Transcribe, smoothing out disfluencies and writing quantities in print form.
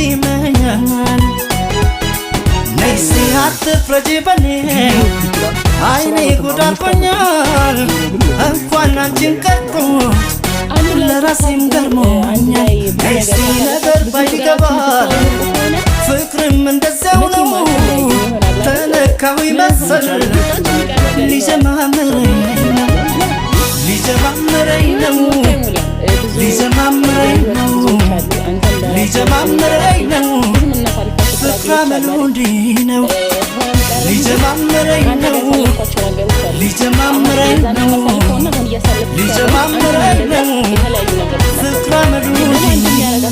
ያስቀይመኛል ነይሲ አትፍረጂ በኔ አይኔ ጉዳርቆኛል እንኳን አንቺን ቀርቶ ለራሴም ገርሞኛል ነይሲ ነገር ባይገባል ፍቅርም እንደዚያው ነው ተነካሁ ይመስል ሊጀማምረኝ ነው ሊጀማምረኝ ነው ፍቅር አመሉ እንዲህ ነው ሊጀማምረኝ ነው ፍቅር አመሉ እንዲህ ነው